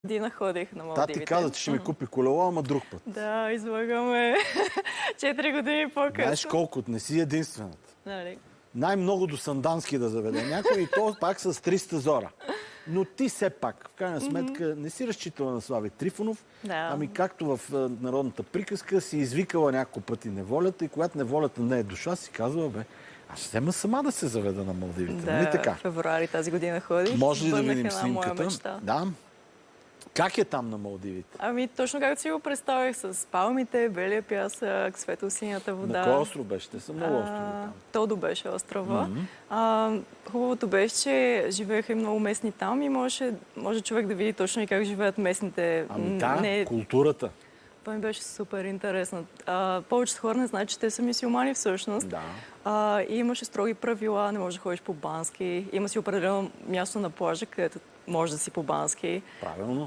Година ходих на Та Малдивите. ти каза, че ще ми купи колело, ама друг път. Да, излагаме 4 години по-късно. Знаеш колко? Не си единствената. Нали? Най-много до Сандански да заведе някой и то пак с 300 зора. Но ти все пак, в крайна сметка, не си разчитала на Слави Трифонов, Да. ами както в народната приказка си извикала няколко пъти неволята и когато неволята не е дошла, си казва, аз ще взема сама да се заведа на Малдивите. Нали Да, така? в февруари тази година ходих. Може ли да Бъднах видим една моя снимката? мечта. Да. Как е там на Малдивите? Ами точно както си го представих, с палмите, белия пясък, светло-синята вода. На кой остров беше? Те са много острови там. Тодо беше острова. Хубавото беше, че живееха и много местни там и може човек да види точно и как живеят местните. Ами да, културата. Това ми беше супер интересно. Повечето хора не знаят, че те са мюсюлмани всъщност. Да. И имаше строги правила, не можеш да ходиш по бански. Има си определено място на плажа, където може да си по бански. Правилно.